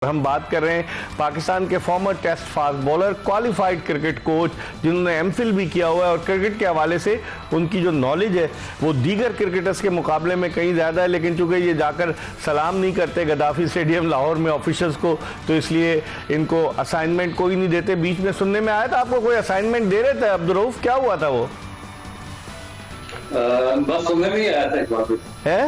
हम बात कर रहे हैं पाकिस्तान के former test fast bowler, qualified cricket coach जिन्होंने एमफिल भी किया हुआ है और क्रिकेट के हवाले से उनकी जो नॉलेज है वो दीगर क्रिकेटर्स के मुकाबले में कहीं ज़्यादा है। लेकिन चूंकि ये जाकर सलाम नहीं करते गद्दाफी स्टेडियम लाहौर में ऑफिशर्स को, तो इसलिए इनको असाइनमेंट कोई नहीं देते। बीच में सुनने में आया था आपको कोई असाइनमेंट दे रहे थे अब्दुर्रऊफ, क्या हुआ था वो? बस सुनने में ही आया था एक बार है,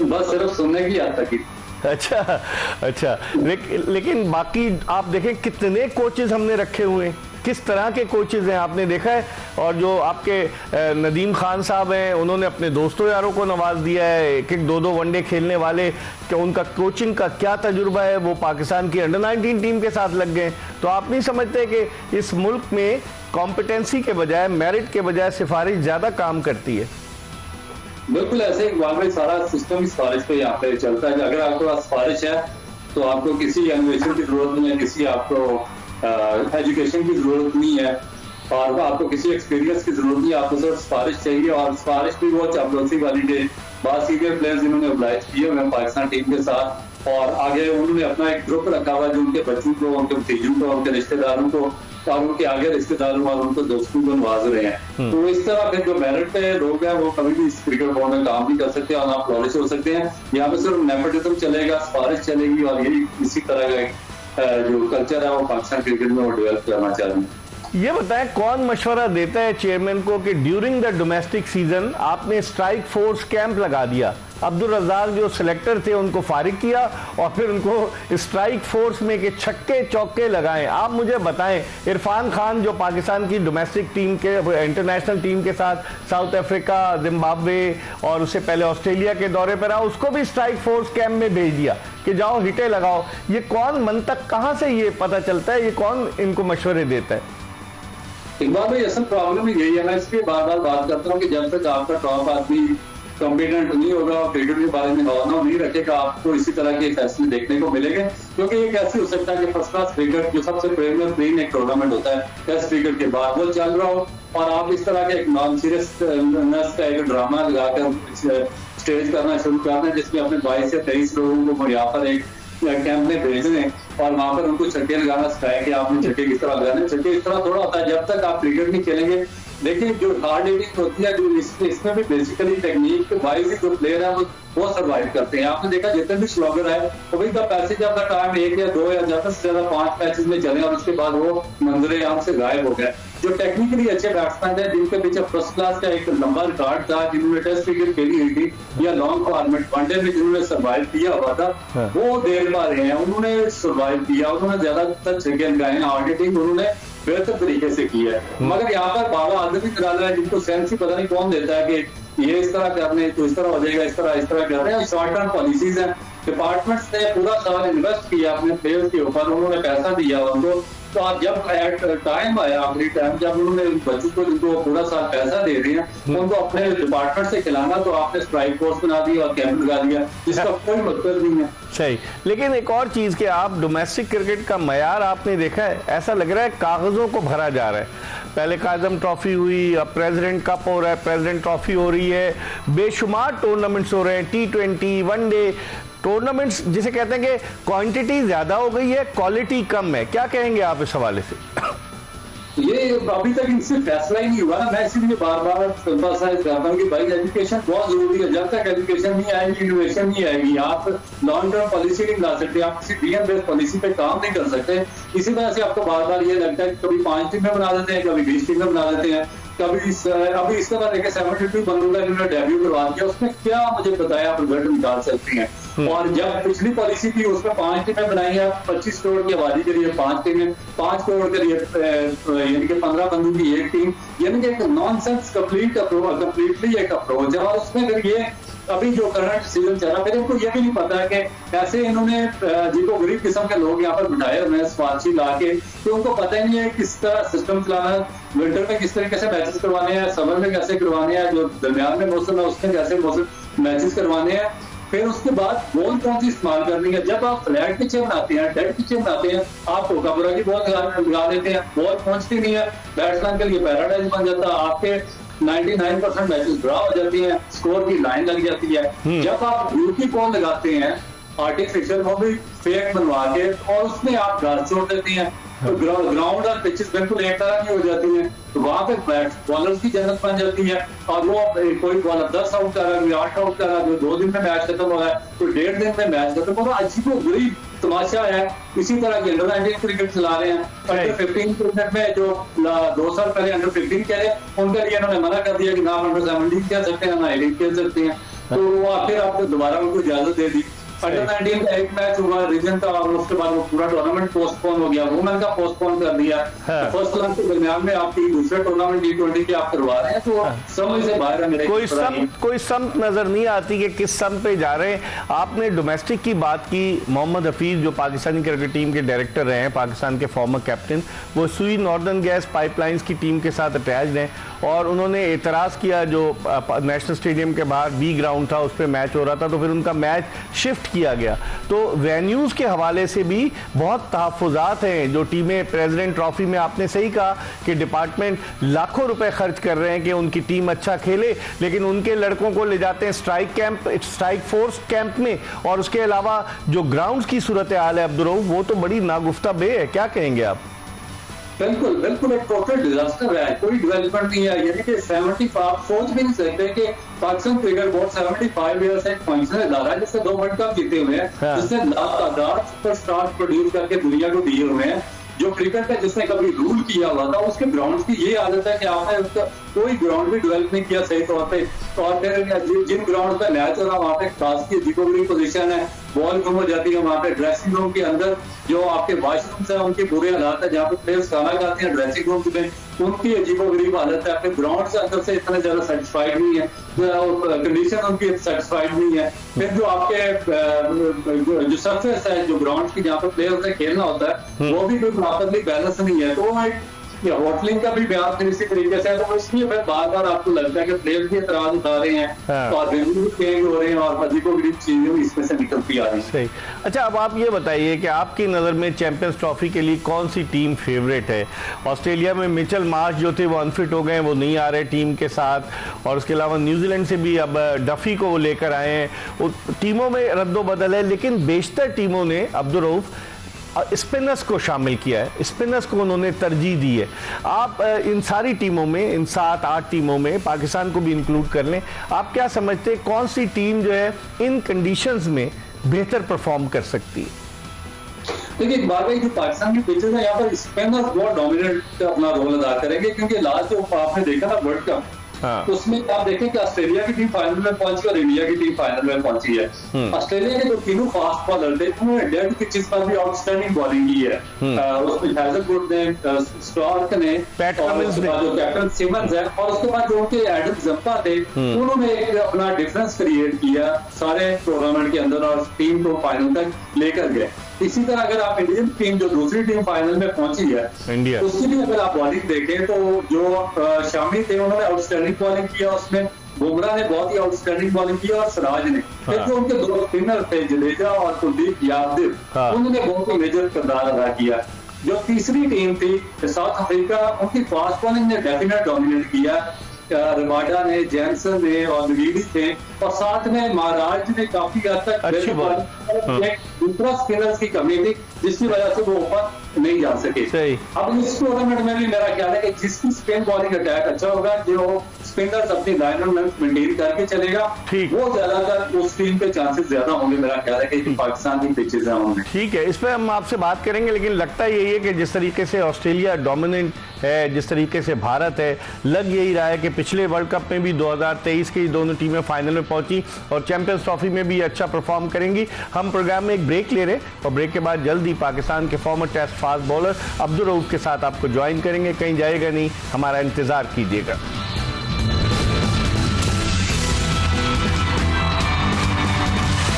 बस सिर्फ सुनने की आता की। अच्छा लेकिन बाकी आप देखें कितने कोचेज हमने रखे हुए हैं, किस तरह के कोचेज हैं आपने देखा है। और जो आपके नदीम खान साहब हैं उन्होंने अपने दोस्तों यारों को नवाज दिया है, एक दो वनडे खेलने वाले, कि उनका कोचिंग का क्या तजुर्बा है, वो पाकिस्तान की अंडर 19 टीम के साथ लग गए। तो आप नहीं समझते कि इस मुल्क में कॉम्पिटेंसी के बजाय, मेरिट के बजाय सिफारिश ज़्यादा काम करती है? बिल्कुल ऐसे ही सारा सिस्टम सिफारिश पे यहाँ पे चलता है। अगर आपके पास सिफारिश है तो आपको किसी इनोवेशन की जरूरत नहीं है, किसी आपको एजुकेशन की जरूरत नहीं है, और आपको किसी एक्सपीरियंस की जरूरत नहीं है, आपको सिर्फ सिफारिश चाहिए। और सिफारिश भी वो चापलूसी वाली डे बहुत सीनियर प्लेयर्स जिन्होंने ऑब्लाइज किए हुए पाकिस्तान टीम के साथ, और आगे उन्होंने अपना एक ग्रुप रखा हुआ जो उनके बच्चों को, उनके भतीजों को, उनके रिश्तेदारों को और उनके आगे रिश्तेदारों और उनके दोस्तों को नवाज रहे हैं। तो इस तरह के जो मेरिट पे लोग हैं वो कभी भी इस क्रिकेट बोर्ड में काम नहीं कर सकते और आप फ्लॉरिश हो सकते हैं। यहाँ पे सिर्फ नेपोटिज्म चलेगा, सिफारिश चलेगी, और यही इसी तरह का जो कल्चर है वो पाकिस्तान क्रिकेट में वो डेवलप करना चाह रहे हैं। ये बताएं कौन मशवरा देता है चेयरमैन को कि ड्यूरिंग द डोमेस्टिक सीजन आपने स्ट्राइक फोर्स कैंप लगा दिया? अब्दुल रज़ाक जो सिलेक्टर थे उनको फारिग किया और फिर उनको स्ट्राइक फोर्स में के छक्के चौके लगाएं। आप मुझे बताएं, इरफान खान जो पाकिस्तान की डोमेस्टिक टीम के, इंटरनेशनल टीम के साथ साउथ अफ्रीका, जिम्बाब्वे और उससे पहले ऑस्ट्रेलिया के दौरे पर रहा, उसको भी स्ट्राइक फोर्स कैंप में भेज दिया कि जाओ हिटे लगाओ। ये कौन मंतक, कहाँ से ये पता चलता है, ये कौन इनको मशवरे देता है? इकबाल भाई असल प्रॉब्लम यही है, मैं इसलिए बार बार बात करता हूँ कि जब तक आपका टॉप आदमी कॉम्पिटेंट नहीं होगा और क्रिकेट के बारे में नॉलेज नहीं रखेगा, आपको इसी तरह के फैसले देखने को मिलेंगे। क्योंकि ये कैसे हो सकता है कि फर्स्ट क्लास क्रिकेट जो सबसे प्रीमियम एक टूर्नामेंट होता है टेस्ट क्रिकेट के बाद वो चल रहा हो और आप इस तरह के एक नॉन सीरियसनेस का एक ड्रामा लगाकर स्टेज करना शुरू करना है, जिसमें अपने 22 से 23 लोगों को यहाँ पर एक कैंप में भेजने और वहां पर उनको छक्के लगाना सिखाया कि आपने छक्के किस तरह लगाने। छक्के इस तरह थोड़ा होता है, जब तक आप क्रिकेट नहीं खेलेंगे। देखिए जो हार्ड हिटिंग होती है, जो इसमें भी बेसिकली टेक्निक वाइज ही जो प्लेयर है वो सर्वाइव करते हैं। आपने देखा जितने भी स्लॉगर है कभी का पैसे जब तक टाइम 1 या 2 या ज्यादा से ज्यादा 5 मैचेस में चले और उसके बाद वो मंजरे आम से गायब हो गए। जो टेक्निकली अच्छे बैट्समैन थे जिनके पीछे फर्स्ट क्लास का एक लंबा रिकॉर्ड था, जिन्होंने टेस्ट क्रिकेट खेली हुई थी या लॉन्ग फॉर्मेट वनडे में जिन्होंने सर्वाइव किया हुआ था, वो देख पा रहे हैं। उन्होंने सर्वाइव किया, उन्होंने ज्यादातर छक्के लगाए हैं, हार्ड हिटिंग उन्होंने बेहतर तरीके से की है। मगर यहाँ पर बाबा आदमी निराला है जिनको सेंस ही पता नहीं कौन देता है कि ये इस तरह करने तो इस तरह हो जाएगा, इस तरह कर रहे हैं। शॉर्ट टर्म पॉलिसीज हैं, डिपार्टमेंट्स ने पूरा साल इन्वेस्ट किया अपने प्लेयर्स के ऊपर, उन्होंने पैसा दिया उनको। तो आप जब टाइम आया, आखिरी टाइम जब उन्होंने बच्चों को जिनको पूरा साल पैसा दे रहे हैं उनको अपने डिपार्टमेंट से खिलाना, तो आपने स्ट्राइक फोर्स बना दी और कैंप लगा दिया, जिसका कोई मतलब नहीं है। सही, लेकिन एक और चीज कि आप डोमेस्टिक क्रिकेट का मयार आपने देखा है, ऐसा लग रहा है कागजों को भरा जा रहा है। पहले काजम ट्रॉफी हुई, अब प्रेसिडेंट कप हो रहा है, प्रेसिडेंट ट्रॉफी हो रही है, बेशुमार टूर्नामेंट्स हो रहे हैं, T20 वनडे टूर्नामेंट्स जिसे कहते हैं कि क्वांटिटी ज्यादा हो गई है, क्वालिटी कम है। क्या कहेंगे आप इस हवाले से? ये अभी तक इनसे फैसला ही नहीं हुआ ना। मैं इसीलिए बार बार एम्फसाइज करता हूँ कि भाई एजुकेशन बहुत जरूरी है। जब तक एजुकेशन नहीं आएगी, इनोवेशन नहीं आएगी, आप लॉन्ग टर्म पॉलिसी नहीं ला सकते, आप किसी डीएम बेस्ड पॉलिसी पे काम नहीं कर सकते। इसी तरह से आपको बार बार ये लगता है कि कभी 5 टीमें बना देते हैं, कभी 20 टीमें बना देते हैं, कभी अभी इस तरह देखे 72 बंदों का जिन्होंने डेब्यू करवा दिया, उसमें क्या मुझे बताया आप रिजल्ट निकाल सकती हैं। और जब पिछली पॉलिसी थी उसमें 5 टीमें बनाई है, 25 करोड़ की आबादी के लिए 5 टीमें, 5 करोड़ के लिए यानी कि 15 बंदों की एक टीम, यानी कि एक नॉनसेंस कंप्लीटली एक अप्रोच है। और उसमें फिर ये अभी जो करंट सीजन चल रहा है, इनको ये भी नहीं पता है कि ऐसे इन्होंने जिनको गरीब किस्म के लोग यहाँ पर बिठाए हुए हैं सिफारशी ला के, तो उनको पता ही नहीं है किस तरह सिस्टम चलाना है, विंटर में किस तरीके से मैचेस करवाने हैं, समर में कैसे करवाने हैं, जो दरमियान में मौसम है उसमें कैसे मैचेस करवाने हैं, फिर उसके बाद बॉल कौन सी इस्तेमाल करनी है। जब आप फ्लैट पिचे बनाते हैं, डेड पिचे बनाते हैं, आप कोकाबरा की बॉल लगा देते हैं, बॉल पहुंचती नहीं है, बैट्समैन के लिए पैराडाइज बन जाता है, आपके 99% मैचेस ड्रा हो जाती हैं, स्कोर की लाइन लग जाती है। जब आप ब्लू की बॉल लगाते हैं आर्टिफिशियल वो भी फेक बनवा के और उसमें आप घास छोड़ देती हैं, तो ग्राउंड और पिचेस बिल्कुल एक तरह की हो जाती हैं, तो वहां पे बॉलर्स की जन्नत बन जाती है। और वो कोई बॉलर 10 आउट कर रहा है, कोई 8 आउट कर रहा है, 2 दिन में मैच खत्म हो रहा है, कोई 1.5 दिन में मैच खत्म हो रहा है। अजीबोगरीब तमाशा है। इसी तरह के अंडर 19 क्रिकेट चला रहे हैं। अंडर 15 क्रिकेट में जो 2 साल पहले अंडर 15 खेले, उनके लिए इन्होंने मना कर दिया कि ना अंडर 17 खेल सकते हैं, ना 18 खेल सकते हैं, तो वो फिर आपको दोबारा उनको इजाजत दे दी। अंडर 19 का एक मैच हुआ रीजन का, और उसके बाद वो पूरा टूर्नामेंट पोस्टपोन हो गया, वुमेन का पोस्टपोन कर दिया। फर्स्ट क्लास के दरमियान में आपकी दूसरे टूर्नामेंट T20 के आप करवा रहे हैं, तो समझ से बाहर है मेरे। कोई समत नजर नहीं आती कि किस सम पे जा रहे हैं। आपने डोमेस्टिक की बात की, मोहम्मद हफीज जो पाकिस्तानी क्रिकेट टीम के डायरेक्टर रहे हैं, पाकिस्तान के फॉर्मर कैप्टन, वो सुई नॉर्दर्न गैस पाइपलाइंस की टीम के साथ अटैच्ड हैं, और उन्होंने एतराज़ किया जो नेशनल स्टेडियम के बाहर बी ग्राउंड था, उस पर मैच हो रहा था, तो फिर उनका मैच शिफ्ट किया गया। तो वेन्यूज़ के हवाले से भी बहुत तहफ़्फ़ुज़ात हैं जो टीमें प्रेसिडेंट ट्रॉफी में, आपने सही कहा कि डिपार्टमेंट लाखों रुपए खर्च कर रहे हैं कि उनकी टीम अच्छा खेले, लेकिन उनके लड़कों को ले जाते हैं स्ट्राइक फोर्स कैंप में, और उसके अलावा जो ग्राउंड्स की सूरत हाल है अब्दुल रऊफ, वो तो बड़ी नागुफ्ता बे है। क्या कहेंगे आप? बिल्कुल बिल्कुल एक टोटल डिजास्टर है, कोई डेवलपमेंट नहीं है। यानी कि 75 सोच भी नहीं सकते कि पाकिस्तान क्रिकेट बोर्ड 75 ईयर से एक फंक्शनल इदारा है जिससे 2 वर्ल्ड कप जीते हुए हैं, जिसने लातादार सुपरस्टार प्रोड्यूस करके दुनिया को दिए हुए हैं। जो क्रिकेट का जिसने कभी रूल किया हुआ था, उसके ग्राउंड की ये आदत है कि आपने उसका कोई ग्राउंड भी डेवलप नहीं किया सही तौर पे, और फिर जिन ग्राउंड पे मैच हो रहा वहाँ पे खास की अजीबोगरीब पोजीशन है, बॉल गुम हो जाती है, वहाँ पे ड्रेसिंग रूम के अंदर जो आपके वॉशरूम्स हैं उनके बुरे हालात है, जहाँ पे प्लेयर्स खाना खाते हैं ड्रेसिंग रूम में, उनकी अजीबोगरीब हालत है। अपने ग्राउंड से अंदर से इतने ज्यादा सेटिस्फाइड नहीं है, कंडीशन उनकी सेटिस्फाइड नहीं है। फिर जो आपके जो सरफेस है, जो ग्राउंड की जहाँ पे प्लेयर्स ने खेलना होता है, वो भी कोई प्रॉपरली बैलेंस नहीं है। तो ये होटलिंग का भी बयान फिर इसी तरीके से है, तो इसलिए फिर बार बार आपको लगता है कि प्लेयर्स भी एतराज उठा रहे हैं और रिव्यू चेंज हो रहे हैं और अजीबोगरीब चीजें भी इसमें से निकलती आ रही हैं। सही। अच्छा, अब आप ये बताइए कि आपकी नज़र में चैंपियंस ट्रॉफी के लिए कौन सी टीम फेवरेट है? ऑस्ट्रेलिया में मिचेल मार्श जो थे वो अनफिट हो गए, वो नहीं आ रहे टीम के साथ, और उसके अलावा न्यूजीलैंड से भी अब डफी को वो लेकर आए हैं। टीमों में रद्दोबदल है, लेकिन बेशतर टीमों ने अब्दुल रऊफ स्पिनर्स को शामिल किया है, स्पिनर्स को उन्होंने तरजीह दी है। आप इन सारी टीमों में, इन 7-8 टीमों में पाकिस्तान को भी इंक्लूड कर लें, आप क्या समझते हैं कौन सी टीम जो है इन कंडीशंस में बेहतर परफॉर्म कर सकती है? देखिए, एक बात है कि पाकिस्तान की पिचेस है, यहाँ पर स्पिनर्स बहुत डोमिनेंट अपना रोल अदा करेंगे, क्योंकि लास्ट जो आपने देखा ना वर्ल्ड कप, तो उसमें आप देखें कि ऑस्ट्रेलिया की टीम फाइनल में पहुंची और इंडिया की टीम फाइनल में पहुंची है। ऑस्ट्रेलिया के जो तीनों फास्ट बॉलर थे, उन्होंने डेड पिचेस पर भी आउटस्टैंडिंग बॉलिंग की है। उसमें हैजलवुड ने, स्टार्क ने, और उसके बाद जो कैप्टन सिमंस है, और उसके बाद जो उनके एडम जंपा थे, उन्होंने एक अपना डिफरेंस क्रिएट किया सारे टूर्नामेंट के अंदर और टीम को फाइनल तक लेकर गए। इसी तरह अगर आप इंडियन टीम जो दूसरी टीम फाइनल में पहुंची है, इंडिया, उसकी भी अगर आप बॉलिंग देखें तो जो शामी थे उन्होंने आउटस्टैंडिंग बॉलिंग किया, उसमें बुमराह ने बहुत ही आउटस्टैंडिंग बॉलिंग की और सिराज ने। फिर जो उनके 2 स्पिनर थे जडेजा और कुलदीप यादव, उन्होंने बहुत ही मेजर किरदार अदा किया। जो तीसरी टीम थी साउथ अफ्रीका, उनकी फास्ट बॉलिंग ने डेफिनेट डोमिनेट किया। रबाडा ने, जैनसन ने और विलियम्स थे, और साथ में महाराज ने काफी हद तक दूसरा स्पिनर्स की कमी थी, जिसकी वजह से वो ऊपर नहीं जा सके। अब इस टूर्नामेंट में भी मेरा ख्याल है कि जिसकी स्पिन बॉलिंग अटैक अच्छा होगा, जो स्पिनर्स अपनी लाइन और लेंथ मेंटेन करके चलेगा, वो ज्यादातर उस टीम के चांसेस ज्यादा होंगे। मेरा ख्याल है कि पाकिस्तान की पिचेस होंगे। ठीक है, इस पर हम आपसे बात करेंगे, लेकिन लगता यही है कि जिस तरीके से ऑस्ट्रेलिया डोमिनेंट है, जिस तरीके से भारत है, लग यही रहा है कि पिछले वर्ल्ड कप में भी 2023 की दोनों टीमें फाइनल में पहुंची और चैंपियंस ट्रॉफी में भी अच्छा परफॉर्म करेंगी। हम प्रोग्राम में एक ब्रेक ले रहे हैं, और ब्रेक के बाद जल्दी पाकिस्तान के former test fast bowler Abdul Rauf के साथ आपको ज्वाइन करेंगे। कहीं जाएगा नहीं, हमारा इंतजार कीजिएगा।